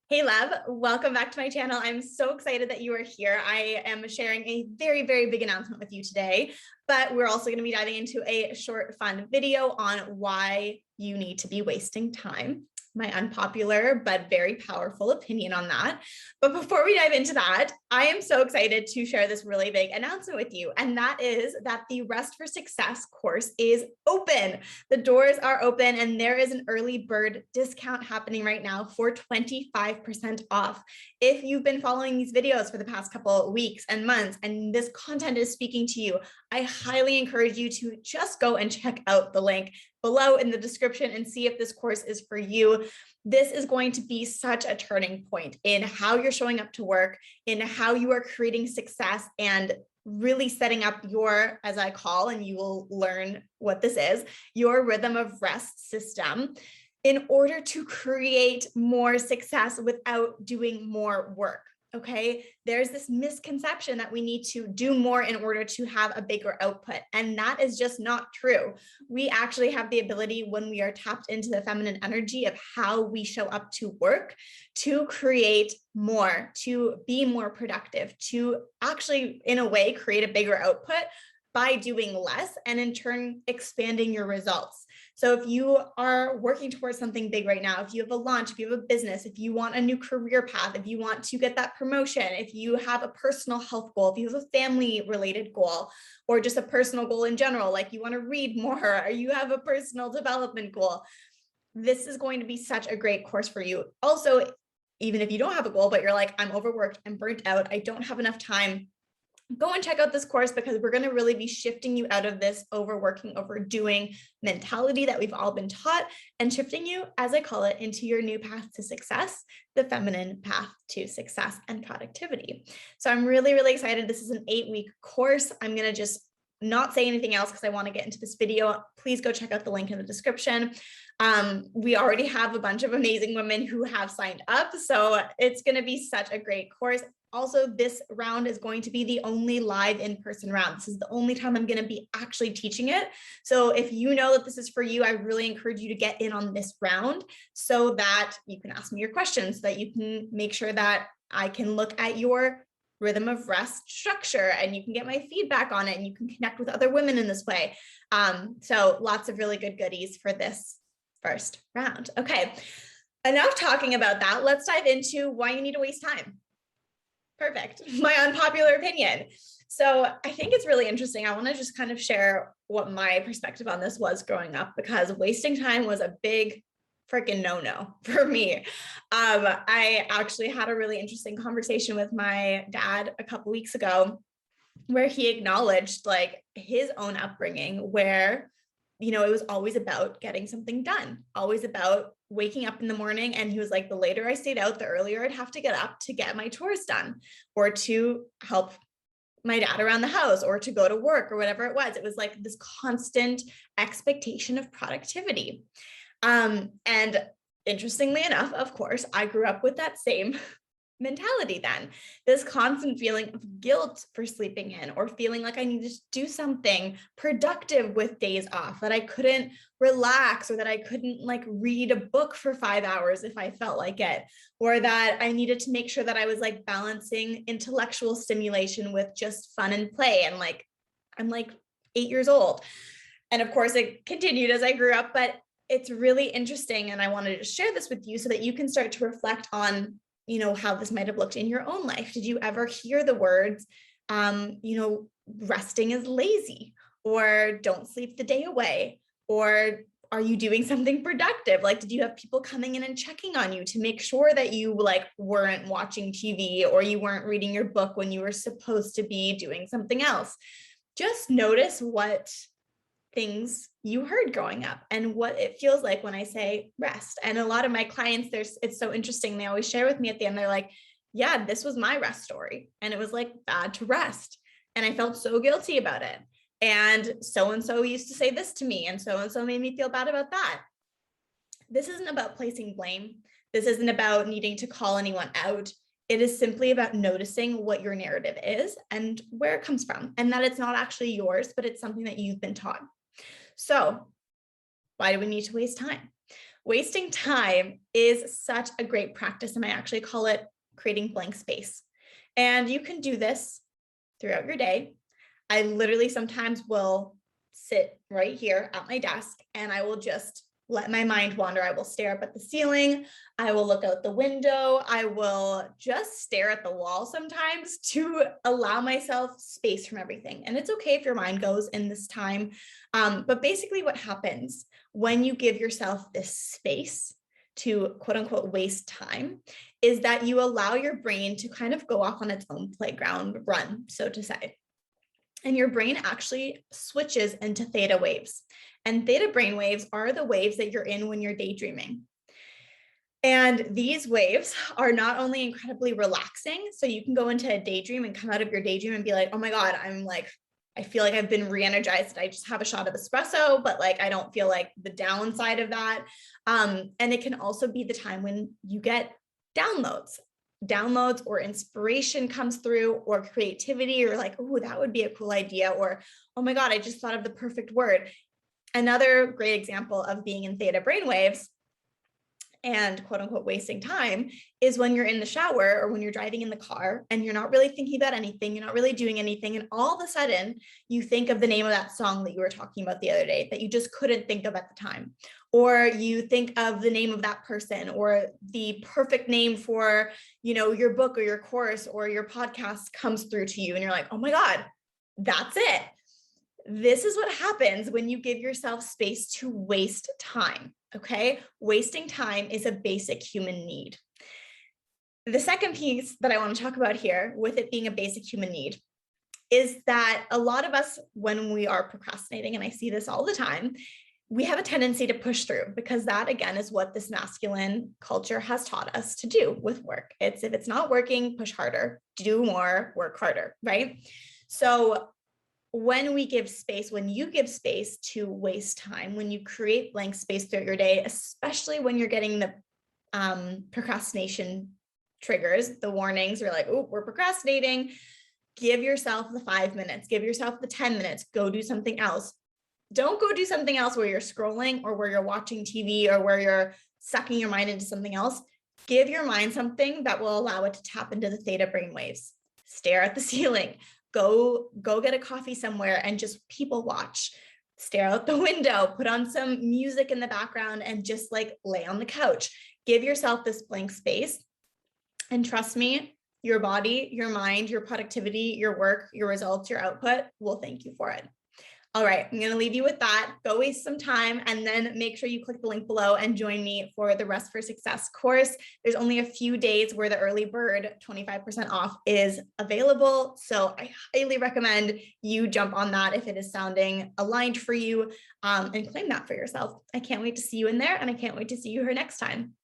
Hey Lab, welcome back to my channel. I'm so excited that you are here. I am sharing a very, very big announcement with you today, but we're also going to be diving into a short, fun video on why you need to be wasting time. My unpopular but very powerful opinion on that. But before we dive into that, I am so excited to share this really big announcement with you. And that is that the Rest for Success course is open. The doors are open and there is an early bird discount happening right now for 25% off. If you've been following these videos for the past couple of weeks and months and this content is speaking to you, I highly encourage you to just go and check out the link below in the description and see if this course is for you. This is going to be such a turning point in how you're showing up to work, in how you are creating success and really setting up your, as I call, and you will learn what this is, your rhythm of rest system in order to create more success without doing more work. Okay, there's this misconception that we need to do more in order to have a bigger output, and that is just not true. We actually have the ability, when we are tapped into the feminine energy of how we show up to work, to create more, to be more productive, to actually, in a way, create a bigger output by doing less and in turn expanding your results. So if you are working towards something big right now, if you have a launch, if you have a business, if you want a new career path, if you want to get that promotion, if you have a personal health goal, if you have a family related goal, or just a personal goal in general, like you want to read more, or you have a personal development goal, this is going to be such a great course for you. Also, even if you don't have a goal, but you're like, I'm overworked, I'm burnt out, I don't have enough time, go and check out this course because we're going to really be shifting you out of this overworking, overdoing mentality that we've all been taught and shifting you, as I call it, into your new path to success, the feminine path to success and productivity. So I'm really, really excited. This is an 8-week course. I'm going to just not say anything else because I want to get into this video. Please go check out the link in the description. We already have a bunch of amazing women who have signed up, so it's going to be such a great course. Also, this round is going to be the only live in-person round. This is the only time I'm going to be actually teaching it. So if you know that this is for you, I really encourage you to get in on this round so that you can ask me your questions, so that you can make sure that I can look at your rhythm of rest structure and you can get my feedback on it and you can connect with other women in this way. So lots of really good goodies for this first round. Okay, enough talking about that. Let's dive into why you need to waste time. Perfect. My unpopular opinion. So I think it's really interesting. I want to just kind of share what my perspective on this was growing up, because wasting time was a big freaking no-no for me. I actually had a really interesting conversation with my dad a couple weeks ago where he acknowledged like his own upbringing where, you know, it was always about getting something done, always about waking up in the morning. And he was like, the later I stayed out, the earlier I'd have to get up to get my chores done or to help my dad around the house or to go to work or whatever it was. It was like this constant expectation of productivity. And interestingly enough, of course, I grew up with that same mentality then, this constant feeling of guilt for sleeping in or feeling like I needed to do something productive with days off, that I couldn't relax or that I couldn't like read a book for 5 hours if I felt like it, or that I needed to make sure that I was like balancing intellectual stimulation with just fun and play. And like, I'm like 8 years old. And of course it continued as I grew up, but it's really interesting. And I wanted to share this with you so that you can start to reflect on, you know, how this might have looked in your own life. Did you ever hear the words, you know, resting is lazy, or don't sleep the day away, or are you doing something productive? Like, did you have people coming in and checking on you to make sure that you like weren't watching TV or you weren't reading your book when you were supposed to be doing something else? Just notice what things you heard growing up and what it feels like when I say rest. And a lot of my clients, it's so interesting. They always share with me at the end, they're like, yeah, this was my rest story. And it was like bad to rest. And I felt so guilty about it. And so used to say this to me. And so made me feel bad about that. This isn't about placing blame. This isn't about needing to call anyone out. It is simply about noticing what your narrative is and where it comes from, and that it's not actually yours, but it's something that you've been taught. So why do we need to waste time? Wasting time is such a great practice, and I actually call it creating blank space. And you can do this throughout your day. I literally sometimes will sit right here at my desk and I will just let my mind wander. I will stare up at the ceiling. I will look out the window. I will just stare at the wall sometimes to allow myself space from everything. And it's okay if your mind goes in this time. But basically what happens when you give yourself this space to quote unquote waste time is that you allow your brain to kind of go off on its own playground run, so to say. And your brain actually switches into theta waves. And theta brain waves are the waves that you're in when you're daydreaming. And these waves are not only incredibly relaxing, so you can go into a daydream and come out of your daydream and be like, oh my God, I feel like I've been re-energized. I just have a shot of espresso, but like, I don't feel like the downside of that. And it can also be the time when you get downloads or inspiration comes through, or creativity, or like, oh, that would be a cool idea, or oh my God, I just thought of the perfect word. Another great example of being in theta brainwaves and quote unquote wasting time is when you're in the shower or when you're driving in the car and you're not really thinking about anything, you're not really doing anything, and all of a sudden you think of the name of that song that you were talking about the other day that you just couldn't think of at the time, or you think of the name of that person or the perfect name for, your book or your course or your podcast comes through to you and you're like, oh my God, that's it. This is what happens when you give yourself space to waste time. Okay. Wasting time is a basic human need. The second piece that I want to talk about here, with it being a basic human need, is that a lot of us, when we are procrastinating, and I see this all the time, we have a tendency to push through, because that, again, is what this masculine culture has taught us to do with work. It's, if it's not working, push harder, do more, work harder, right? So when we give space, when you give space to waste time, when you create blank space throughout your day, especially when you're getting the procrastination triggers, the warnings, you're like, oh, we're procrastinating, give yourself the 5 minutes, give yourself the 10 minutes, go do something else. Don't go do something else where you're scrolling or where you're watching TV or where you're sucking your mind into something else. Give your mind something that will allow it to tap into the theta brainwaves. Stare at the ceiling. Go get a coffee somewhere and just people watch. Stare out the window, put on some music in the background and just like lay on the couch. Give yourself this blank space. And trust me, your body, your mind, your productivity, your work, your results, your output will thank you for it. All right, I'm going to leave you with that. Go waste some time and then make sure you click the link below and join me for the Rest for Success course. There's only a few days where the early bird 25% off is available. So I highly recommend you jump on that if it is sounding aligned for you, and claim that for yourself. I can't wait to see you in there, and I can't wait to see you here next time.